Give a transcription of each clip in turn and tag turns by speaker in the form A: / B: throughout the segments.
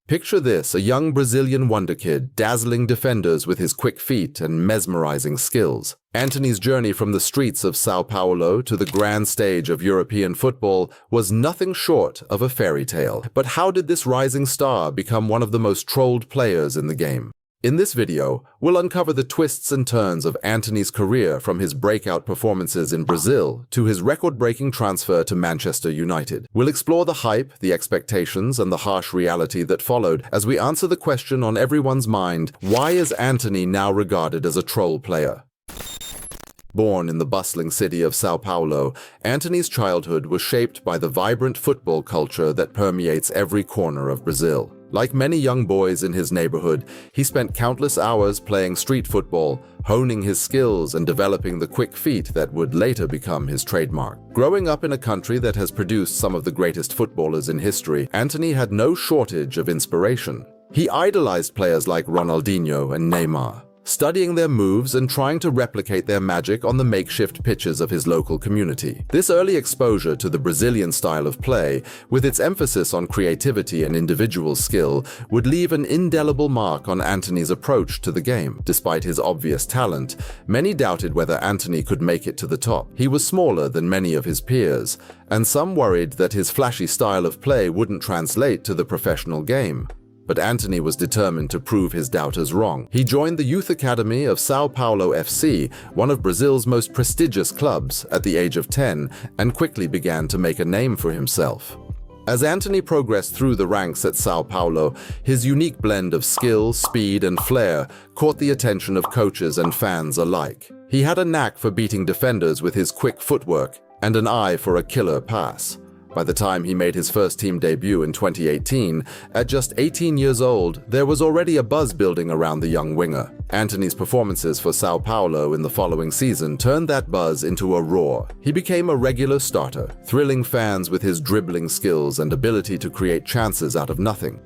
A: Picture this, a young Brazilian wonder kid, dazzling defenders with his quick feet and mesmerizing skills. Antony's journey from the streets of São Paulo to the grand stage of European football was nothing short of a fairy tale. But how did this rising star become one of the most trolled players in the game? In this video, we'll uncover the twists and turns of Antony's career from his breakout performances in Brazil to his record-breaking transfer to Manchester United. We'll explore the hype, the expectations, and the harsh reality that followed as we answer the question on everyone's mind: why is Antony now regarded as a troll player? Born in the bustling city of São Paulo, Antony's childhood was shaped by the vibrant football culture that permeates every corner of Brazil. Like many young boys in his neighborhood, he spent countless hours playing street football, honing his skills and developing the quick feet that would later become his trademark. Growing up in a country that has produced some of the greatest footballers in history, Antony had no shortage of inspiration. He idolized players like Ronaldinho and Neymar, studying their moves and trying to replicate their magic on the makeshift pitches of his local community. This early exposure to the Brazilian style of play, with its emphasis on creativity and individual skill, would leave an indelible mark on Antony's approach to the game. Despite his obvious talent, many doubted whether Antony could make it to the top. He was smaller than many of his peers, and some worried that his flashy style of play wouldn't translate to the professional game. But Antony was determined to prove his doubters wrong. He joined the youth academy of São Paulo FC, one of Brazil's most prestigious clubs, at the age of 10, and quickly began to make a name for himself. As Antony progressed through the ranks at São Paulo, his unique blend of skill, speed, and flair caught the attention of coaches and fans alike. He had a knack for beating defenders with his quick footwork and an eye for a killer pass. By the time he made his first team debut in 2018, at just 18 years old, there was already a buzz building around the young winger. Antony's performances for São Paulo in the following season turned that buzz into a roar. He became a regular starter, thrilling fans with his dribbling skills and ability to create chances out of nothing.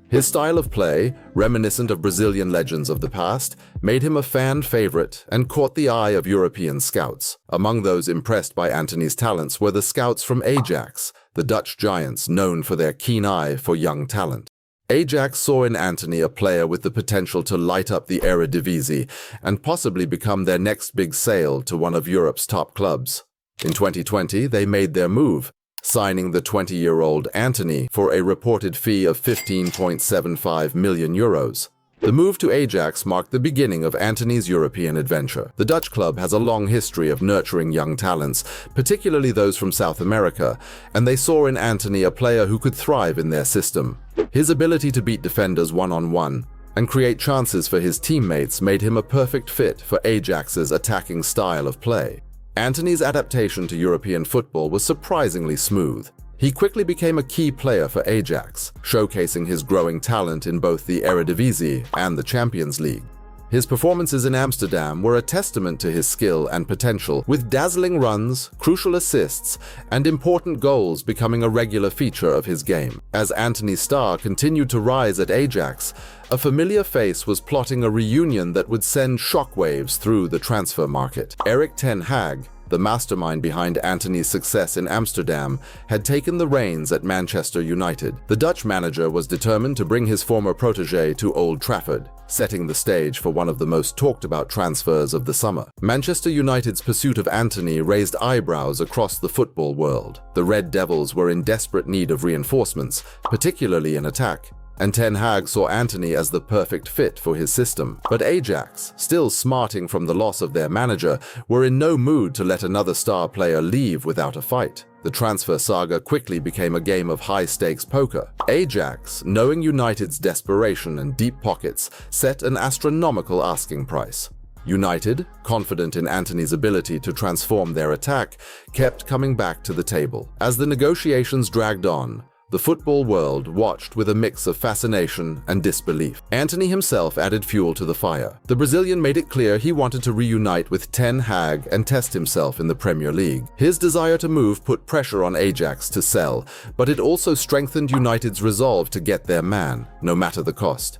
A: His style of play, reminiscent of Brazilian legends of the past, made him a fan favorite and caught the eye of European scouts. Among those impressed by Antony's talents were the scouts from Ajax, the Dutch giants known for their keen eye for young talent. Ajax saw in Antony a player with the potential to light up the Eredivisie and possibly become their next big sale to one of Europe's top clubs. In 2020, they made their move, signing the 20-year-old Antony for a reported fee of 15.75 million euros. The move to Ajax marked the beginning of Antony's European adventure. The Dutch club has a long history of nurturing young talents, particularly those from South America, and they saw in Antony a player who could thrive in their system. His ability to beat defenders one-on-one and create chances for his teammates made him a perfect fit for Ajax's attacking style of play. Antony's adaptation to European football was surprisingly smooth. He quickly became a key player for Ajax, showcasing his growing talent in both the Eredivisie and the Champions League. His performances in Amsterdam were a testament to his skill and potential, with dazzling runs, crucial assists, and important goals becoming a regular feature of his game. As Antony's star continued to rise at Ajax, a familiar face was plotting a reunion that would send shockwaves through the transfer market. Erik ten Hag, the mastermind behind Antony's success in Amsterdam, had taken the reins at Manchester United. The Dutch manager was determined to bring his former protege to Old Trafford, setting the stage for one of the most talked about transfers of the summer. Manchester United's pursuit of Antony raised eyebrows across the football world. The Red Devils were in desperate need of reinforcements, particularly in attack, and Ten Hag saw Antony as the perfect fit for his system. But Ajax, still smarting from the loss of their manager, were in no mood to let another star player leave without a fight. The transfer saga quickly became a game of high-stakes poker. Ajax, knowing United's desperation and deep pockets, set an astronomical asking price. United, confident in Antony's ability to transform their attack, kept coming back to the table. As the negotiations dragged on, the football world watched with a mix of fascination and disbelief. Antony himself added fuel to the fire. The Brazilian made it clear he wanted to reunite with Ten Hag and test himself in the Premier League. His desire to move put pressure on Ajax to sell, but it also strengthened United's resolve to get their man, no matter the cost.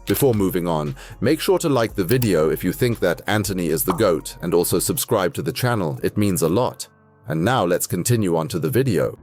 A: Before moving on, make sure to like the video if you think that Antony is the GOAT, and also subscribe to the channel. It means a lot. And now let's continue on to the video.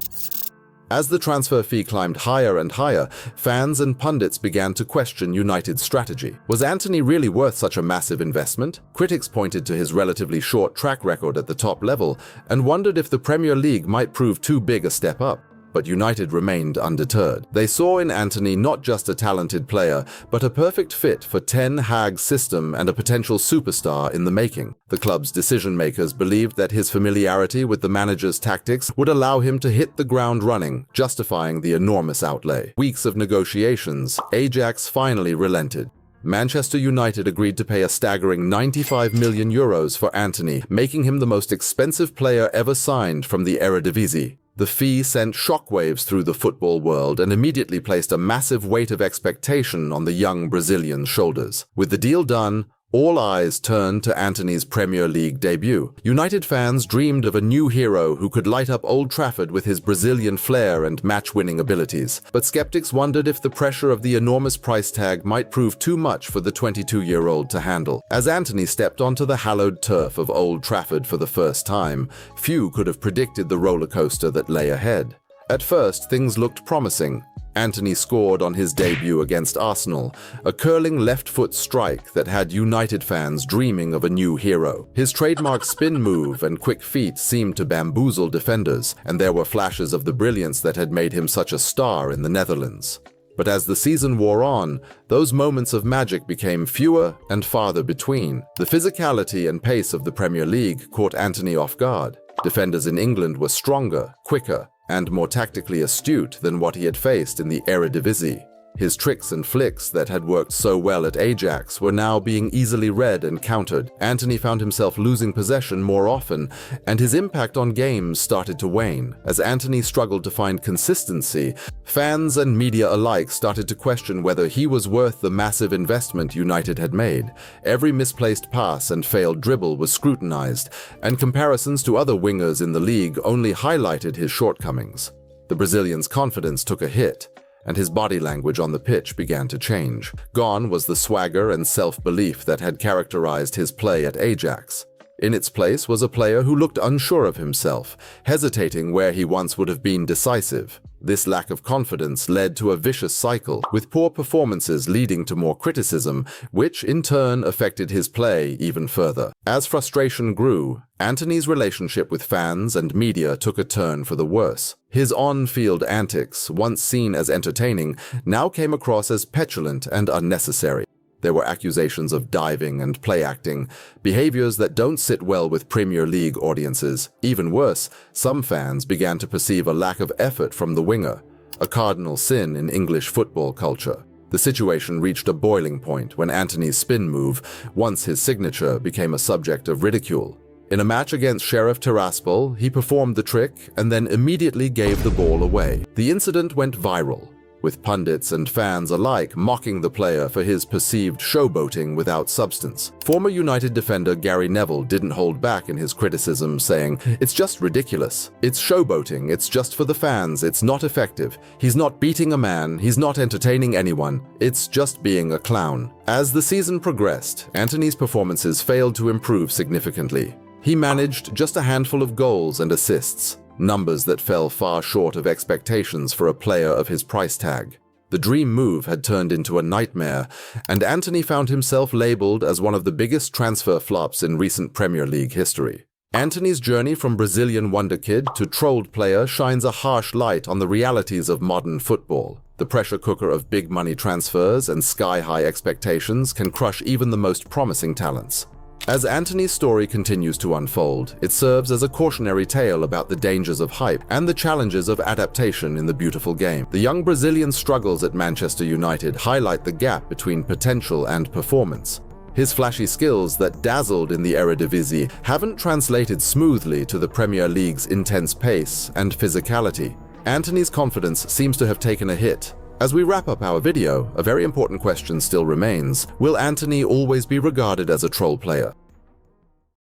A: As the transfer fee climbed higher and higher, fans and pundits began to question United's strategy. Was Antony really worth such a massive investment? Critics pointed to his relatively short track record at the top level and wondered if the Premier League might prove too big a step up. But United remained undeterred. They saw in Antony not just a talented player, but a perfect fit for Ten Hag's system and a potential superstar in the making. The club's decision-makers believed that his familiarity with the manager's tactics would allow him to hit the ground running, justifying the enormous outlay. Weeks of negotiations, Ajax finally relented. Manchester United agreed to pay a staggering €95 million for Antony, making him the most expensive player ever signed from the Eredivisie. The fee sent shockwaves through the football world and immediately placed a massive weight of expectation on the young Brazilian's shoulders. With the deal done, all eyes turned to Antony's Premier League debut. United fans dreamed of a new hero who could light up Old Trafford with his Brazilian flair and match-winning abilities. But skeptics wondered if the pressure of the enormous price tag might prove too much for the 22-year-old to handle. As Antony stepped onto the hallowed turf of Old Trafford for the first time, few could have predicted the roller coaster that lay ahead. At first, things looked promising. Antony scored on his debut against Arsenal, a curling left-foot strike that had United fans dreaming of a new hero. His trademark spin move and quick feet seemed to bamboozle defenders, and there were flashes of the brilliance that had made him such a star in the Netherlands. But as the season wore on, those moments of magic became fewer and farther between. The physicality and pace of the Premier League caught Antony off guard. Defenders in England were stronger, quicker, and more tactically astute than what he had faced in the Eredivisie. His tricks and flicks that had worked so well at Ajax were now being easily read and countered. Antony found himself losing possession more often, and his impact on games started to wane. As Antony struggled to find consistency, fans and media alike started to question whether he was worth the massive investment United had made. Every misplaced pass and failed dribble was scrutinized, and comparisons to other wingers in the league only highlighted his shortcomings. The Brazilian's confidence took a hit, and his body language on the pitch began to change. Gone was the swagger and self-belief that had characterized his play at Ajax. In its place was a player who looked unsure of himself, hesitating where he once would have been decisive. This lack of confidence led to a vicious cycle, with poor performances leading to more criticism, which in turn affected his play even further. As frustration grew, Antony's relationship with fans and media took a turn for the worse. His on-field antics, once seen as entertaining, now came across as petulant and unnecessary. There were accusations of diving and play acting, behaviors that don't sit well with Premier League audiences. Even worse, some fans began to perceive a lack of effort from the winger, a cardinal sin in English football culture. The situation reached a boiling point when Antony's spin move, once his signature, became a subject of ridicule. In a match against Sheriff Tiraspol, he performed the trick and then immediately gave the ball away. The incident went viral, with pundits and fans alike mocking the player for his perceived showboating without substance. Former United defender Gary Neville didn't hold back in his criticism, saying, "It's just ridiculous. It's showboating, it's just for the fans, it's not effective. He's not beating a man, he's not entertaining anyone, it's just being a clown." As the season progressed, Antony's performances failed to improve significantly. He managed just a handful of goals and assists, numbers that fell far short of expectations for a player of his price tag. The dream move had turned into a nightmare, and Antony found himself labeled as one of the biggest transfer flops in recent Premier League history. Antony's journey from Brazilian wonder kid to trolled player shines a harsh light on the realities of modern football. The pressure cooker of big money transfers and sky-high expectations can crush even the most promising talents. As Antony's story continues to unfold, it serves as a cautionary tale about the dangers of hype and the challenges of adaptation in the beautiful game. The young Brazilian's struggles at Manchester United highlight the gap between potential and performance. His flashy skills that dazzled in the Eredivisie haven't translated smoothly to the Premier League's intense pace and physicality. Antony's confidence seems to have taken a hit. As we wrap up our video, a very important question still remains. Will Antony always be regarded as a troll player?